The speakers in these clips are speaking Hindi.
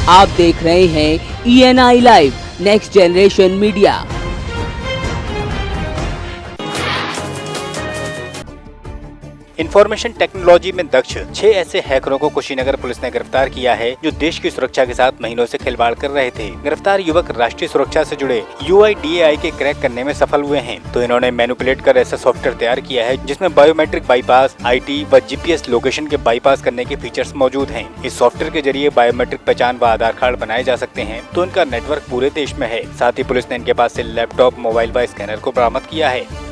आप देख रहे हैं ENI live next generation media. Information technology में दक्ष 6 ऐसे हैकरों को कुशीनगर पुलिस ने गिरफ्तार किया है जो देश की सुरक्षा के साथ महीनों से खिलवाड़ कर रहे थे। गिरफ्तार युवक राष्ट्रीय सुरक्षा से जुड़े UIDAI के क्रैक करने में सफल हुए हैं। तो इन्होंने मैनिपुलेट कर ऐसा सॉफ्टवेयर तैयार किया है जिसमें बायोमेट्रिक बाईपास, IT व GPS लोकेशन के बाईपास करने के फीचर्स मौजूद हैं। इस सॉफ्टवेयर के जरिए बायोमेट्रिक पहचान व आधार कार्ड बनाए जा सकते हैं। तो इनका नेटवर्क पूरे देश में है। साथ ही पुलिस ने इनके पास से लैपटॉप, मोबाइल व स्कैनर को बरामद किया है।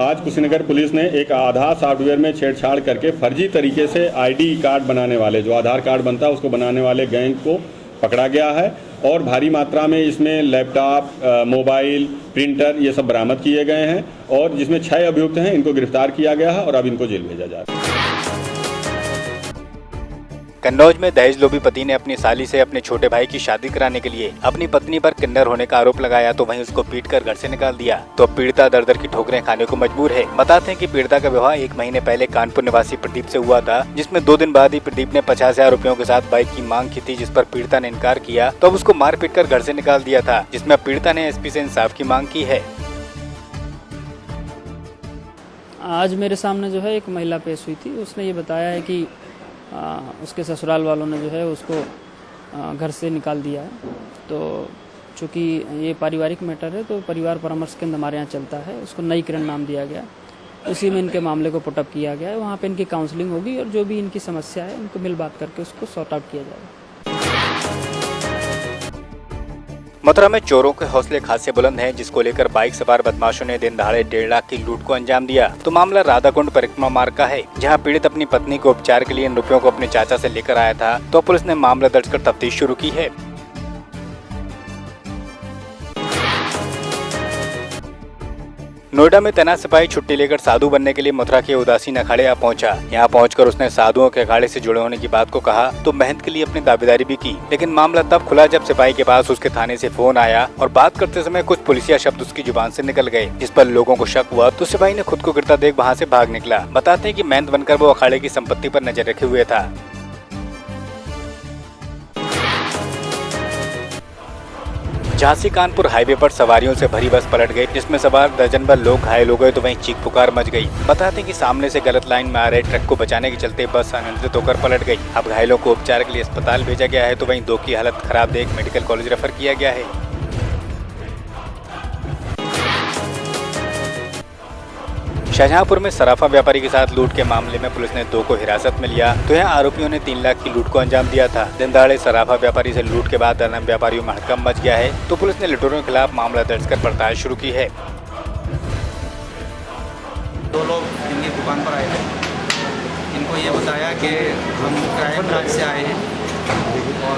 आज कुशीनगर पुलिस ने एक आधार सॉफ्टवेयर में छेड़छाड़ करके फर्जी तरीके से ID कार्ड बनाने वाले, जो आधार कार्ड बनता है उसको बनाने वाले गैंग को पकड़ा गया है और भारी मात्रा में इसमें लैपटॉप, मोबाइल, प्रिंटर ये सब बरामद किए गए हैं और जिसमें 6 अभियुक्त हैं, इनको गिरफ्तार किया गया है और अब इनको जेल भेजा जा रहा है। कन्नौज में दहेज लोभी पति ने अपनी साली से अपने छोटे भाई की शादी कराने के लिए अपनी पत्नी पर किन्नर होने का आरोप लगाया तो वहीं उसको पीटकर घर से निकाल दिया। तो अब पीड़िता दर दर की ठोकरें खाने को मजबूर है। बताते हैं कि पीड़िता का विवाह 1 महीने पहले कानपुर निवासी प्रदीप से हुआ था, जिसमें 2 दिन बाद ही प्रदीप ने 50,000 रुपयों के साथ बाइक की मांग की थी, जिस पर पीड़िता ने इनकार किया तो अब उसको मार पीट कर घर से निकाल दिया था, जिसमें पीड़िता ने SP से इंसाफ की मांग की है। आज मेरे सामने जो है एक महिला पेश हुई थी। उसने ये बताया है कि उसके ससुराल वालों ने जो है उसको घर से निकाल दिया है। तो चूँकि ये पारिवारिक मैटर है तो परिवार परामर्श केंद्र हमारे यहाँ चलता है, उसको नई किरण नाम दिया गया। उसी में इनके मामले को पुटअप किया गया है। वहाँ पे इनकी काउंसलिंग होगी और जो भी इनकी समस्या है उनको मिल बात करके उसको सॉर्ट आउट किया जाएगा। मथुरा में चोरों के हौसले खासे बुलंद हैं, जिसको लेकर बाइक सवार बदमाशों ने दिन दहाड़े 1.5 लाख की लूट को अंजाम दिया। तो मामला राधाकुंड परिक्रमा मार्ग का है, जहां पीड़ित अपनी पत्नी को उपचार के लिए इन रुपयों को अपने चाचा से लेकर आया था। तो पुलिस ने मामला दर्ज कर तफ्तीश शुरू की है। नोएडा में तैनात सिपाही छुट्टी लेकर साधु बनने के लिए मथुरा के उदासीन अखाड़े पहुंचा। यहाँ पहुंचकर उसने साधुओं के अखाड़े से जुड़े होने की बात को कहा तो मेहनत के लिए अपनी दावेदारी भी की। लेकिन मामला तब खुला जब सिपाही के पास उसके थाने से फोन आया और बात करते समय कुछ पुलिसिया शब्द उसकी जुबान से निकल गए, जिस पर लोगों को शक हुआ। तो सिपाही ने खुद को गिरता देख वहाँ से भाग निकला। बताते हैं कि मेहनत बनकर वो अखाड़े की संपत्ति पर नजर रखे हुए था। झांसी कानपुर हाईवे पर सवारियों से भरी बस पलट गई, जिसमें सवार दर्जन भर लोग घायल हो गए तो वहीं चीख पुकार मच गई। बताते हैं कि सामने से गलत लाइन में आ रहे ट्रक को बचाने के चलते बस अनियंत्रित होकर पलट गई। अब घायलों को उपचार के लिए अस्पताल भेजा गया है तो वहीं 2 की हालत खराब देख मेडिकल कॉलेज रेफर किया गया है। शाहजहांपुर में सराफा व्यापारी के साथ लूट के मामले में पुलिस ने 2 को हिरासत में लिया। तो यहाँ आरोपियों ने 3 लाख की लूट को अंजाम दिया था। दिन दहाड़े सराफा व्यापारी से लूट के बाद अन्य व्यापारियों में हड़कंप मच गया है। तो पुलिस ने लुटेरों के खिलाफ मामला दर्ज कर पड़ताल शुरू की है। 2 लोग इनकी दुकान पर आए थे। इनको ये बताया कि हम क्राइम ब्रांच से आए हैं और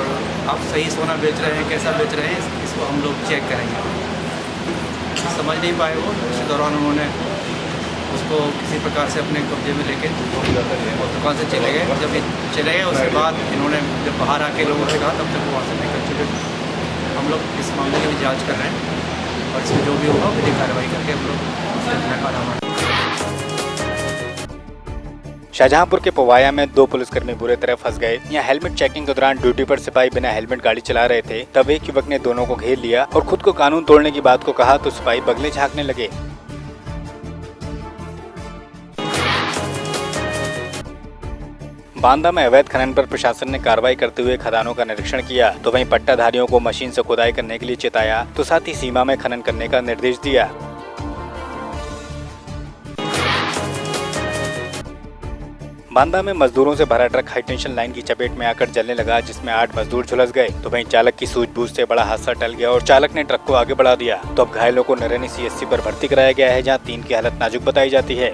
आप सही सोना बेच रहे हैं, कैसा बेच रहे हैं इसको हम लोग चेक करेंगे। समझ नहीं पाए वो। इसी दौरान उन्होंने उसको किसी प्रकार से अपने कब्जे में लेके और दुकान से चले गए। जब चले गए उसके बाद इन्होंने जब बाहर आके लोगों से कहा तब तक वहाँ से निकल चुके। हम लोग इस मामले की भी जांच कर रहे हैं और इसमें जो भी होगा विधिक कार्रवाई करके हम लोग। शाहजहांपुर के पवाया में 2 पुलिसकर्मी बुरे तरह फंस गए। यहाँ हेलमेट चेकिंग के दौरान ड्यूटी पर सिपाही बिना हेलमेट गाड़ी चला रहे थे। तब एक युवक ने दोनों को घेर लिया और खुद को कानून तोड़ने की बात को कहा तो सिपाही बगले झाँकने लगे। बांदा में अवैध खनन पर प्रशासन ने कार्रवाई करते हुए खदानों का निरीक्षण किया। तो वहीं पट्टाधारियों को मशीन से खुदाई करने के लिए चेताया तो साथ ही सीमा में खनन करने का निर्देश दिया। बांदा में मजदूरों से भरा ट्रक हाई टेंशन लाइन की चपेट में आकर जलने लगा, जिसमें 8 मजदूर झुलस गए। तो वहीं चालक की सूझबूझ से बड़ा हादसा टल गया और चालक ने ट्रक को आगे बढ़ा दिया। तो अब घायलों को नरैनी CHC पर भर्ती कराया गया है, जहां 3 की हालत नाजुक बताई जाती है।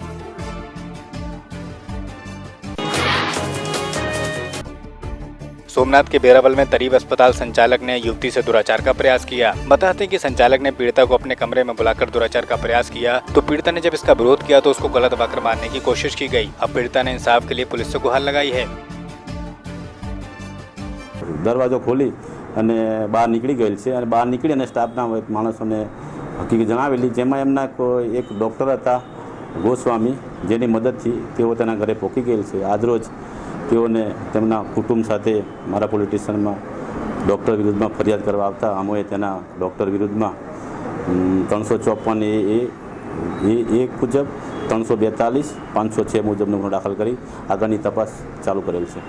सोमनाथ के बेरावल में तरीब अस्पताल संचालक ने युवती से दुराचार का प्रयास किया। बताते हैं कि संचालक ने पीड़िता को अपने कमरे में बुलाकर दुराचार का प्रयास किया। तो पीड़िता ने जब इसका विरोध किया तो उसको गला दबाकर मारने की कोशिश की गई। अब पीड़िता ने इंसाफ के लिए पुलिस से गुहार लगाई है। दरवाજો ખોલી અને બહાર નીકળી ગયેલ છે અને બહાર નીકળી અને સ્ટાફના માણસોને હકીકત જણાવેલી, જેમાં એમના એક ડૉક્ટર હતા ગોસ્વામી, જેની મદદથી તેઓ તેના ઘરે પહોંચી ગયેલ છે। આજરોજ તેઓને તેમના કુટુંબ સાથે મારા પોલીસ સ્ટેશનમાં ડૉક્ટર વિરુદ્ધમાં ફરિયાદ કરવા આવતા અમોએ તેના ડૉક્ટર વિરુદ્ધમાં 354 એ મુજબ 342 506 મુજબનો ગુનો દાખલ કરી આગળની તપાસ ચાલુ કરેલ છે।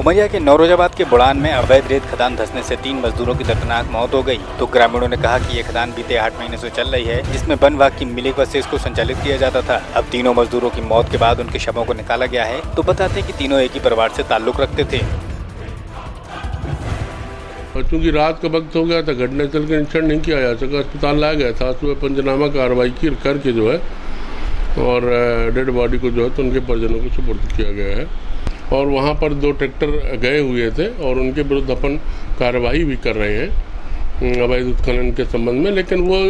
उमरिया के नौरोजाबाद के बुड़ान में अवैध रेत खदान धंसने से 3 मजदूरों की दर्दनाक मौत हो गई। तो ग्रामीणों ने कहा कि ये खदान बीते 8 महीने से चल रही है, जिसमें वन विभाग की मिलीभगत से इसको संचालित किया जाता था। अब तीनों मजदूरों की मौत के बाद उनके शवों को निकाला गया है। तो बताते हैं कि तीनों एक ही परिवार से ताल्लुक रखते थे। और चूँकि रात का वक्त हो गया था, घटनास्थल का निरीक्षण नहीं किया जा सका, अस्पताल लाया गया था। सुबह पंचनामा कार्रवाई करके जो है और डेड बॉडी को जो है तो उनके परिजनों को सुपुर्द किया गया है। और वहाँ पर 2 ट्रैक्टर गए हुए थे और उनके विरुद्ध अपन कार्रवाई भी कर रहे हैं अवैध उत्खनन के संबंध में। लेकिन वो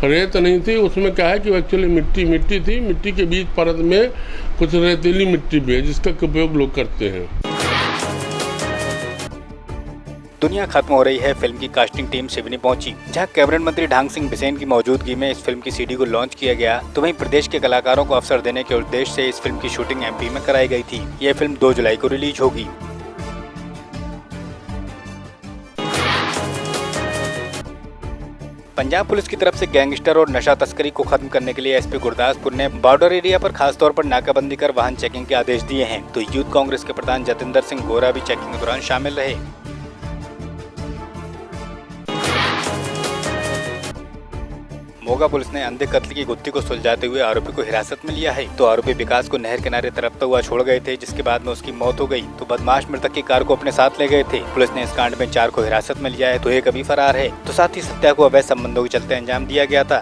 रेत नहीं थी, उसमें क्या है कि एक्चुअली मिट्टी थी। मिट्टी के बीच परत में कुछ रेतीली मिट्टी भी है जिसका उपयोग लोग करते हैं। दुनिया खत्म हो रही है फिल्म की कास्टिंग टीम सिवनी पहुंची, जहां कैबिनेट मंत्री ढांग सिंह बिसेन की मौजूदगी में इस फिल्म की सीडी को लॉन्च किया गया। तो वहीं प्रदेश के कलाकारों को अवसर देने के उद्देश्य से इस फिल्म की शूटिंग एमपी में कराई गई थी। यह फिल्म 2 जुलाई को रिलीज होगी। पंजाब पुलिस की तरफ से गैंगस्टर और नशा तस्करी को खत्म करने के लिए एसपी गुरदासपुर ने बॉर्डर एरिया पर खासतौर पर नाकाबंदी कर वाहन चेकिंग के आदेश दिए हैं। तो यूथ कांग्रेस के प्रधान जतिंदर सिंह गोरा भी चेकिंग के दौरान शामिल रहे। मोगा पुलिस ने अंधे कत्ल की गुत्थी को सुलझाते हुए आरोपी को हिरासत में लिया है। तो आरोपी विकास को नहर किनारे तड़पता हुआ छोड़ गए थे, जिसके बाद में उसकी मौत हो गई। तो बदमाश मृतक की कार को अपने साथ ले गए थे। पुलिस ने इस कांड में 4 को हिरासत में लिया है, तो एक अभी फरार है। तो साथ ही हत्या को अवैध संबंधों के चलते अंजाम दिया गया था।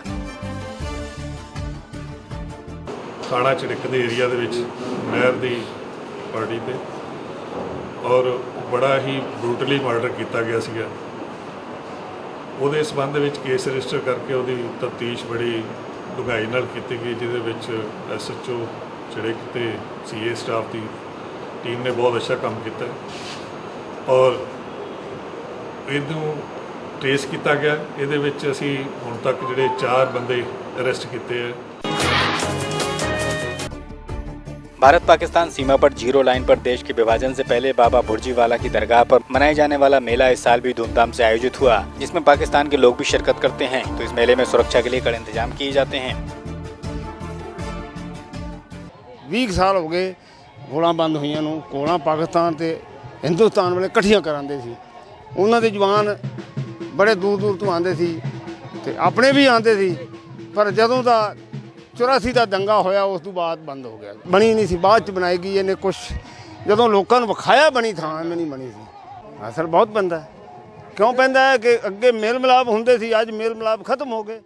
थाना झिड़क के एरिया नहर की पार्टी पे और बड़ा ही ब्रूटली मर्डर किया गया सीगा। ਉਹਦੇ ਸੰਬੰਧ ਵਿੱਚ ਕੇਸ ਰਜਿਸਟਰ ਕਰਕੇ ਉਹਦੀ ਤਫਤੀਸ਼ ਬੜੀ ਡੂੰਘਾਈ ਨਾਲ ਕੀਤੀ ਗਈ, ਜਿਹਦੇ ਵਿੱਚ ਐਸਐਚਓ ਝਿੜਕ ਤੇ ਸੀਏ ਸਟਾਫ ਦੀ ਟੀਮ ਨੇ ਬਹੁਤ ਅੱਛਾ ਕੰਮ ਕੀਤਾ ਔਰ ਇਹਨੂੰ ਟ੍ਰੇਸ ਕੀਤਾ ਗਿਆ। ਇਹਦੇ ਵਿੱਚ ਅਸੀਂ ਹੁਣ ਤੱਕ ਜਿਹੜੇ 4 ਬੰਦੇ ਅਰੈਸਟ ਕੀਤੇ ਹੈ। भारत पाकिस्तान सीमा पर जीरो लाइन पर देश के विभाजन से पहले बाबा भुर्जीवाला की दरगाह पर मनाए जाने वाला मेला इस साल भी धूमधाम से आयोजित हुआ, जिसमें पाकिस्तान के लोग भी शिरकत करते हैं। तो इस मेले में सुरक्षा के लिए कड़े इंतजाम किए जाते हैं। 20 ਸਾਲ ਹੋ ਗਏ ਗੋਲਾਂ ਬੰਦ ਹੋਈਆਂ ਨੂੰ। ਗੋਲਾਂ ਪਾਕਿਸਤਾਨ ਤੇ ਹਿੰਦੁਸਤਾਨ ਵਾਲੇ ਇਕੱਠੀਆਂ ਕਰਾਉਂਦੇ ਸੀ। ਉਹਨਾਂ ਦੇ ਜਵਾਨ ਬੜੇ ਦੂਰ ਤੋਂ ਆਉਂਦੇ ਸੀ ਤੇ ਆਪਣੇ ਵੀ ਆਉਂਦੇ ਸੀ। ਪਰ ਜਦੋਂ ਦਾ 84 ਦਾ ਦੰਗਾ ਹੋਇਆ ਉਸ ਤੋਂ ਬਾਅਦ ਬੰਦ ਹੋ ਗਿਆ। ਬਣੀ ਨਹੀਂ ਸੀ, ਬਾਅਦ ਚ ਬਣਾਈ ਗਈ ਇਹਨੇ ਕੁਛ। ਜਦੋਂ ਲੋਕਾਂ ਨੂੰ ਵਿਖਾਇਆ ਬਣੀ ਥਾਂ, ਐਵੇਂ ਨਹੀਂ ਬਣੀ ਸੀ। ਅਸਰ ਬਹੁਤ ਪੈਂਦਾ। ਕਿਉਂ ਪੈਂਦਾ ਹੈ ਕਿ ਅੱਗੇ ਮੇਲ ਮਿਲਾਪ ਹੁੰਦੇ ਸੀ, ਅੱਜ ਮੇਲ ਮਿਲਾਪ ਖਤਮ ਹੋ ਗਏ।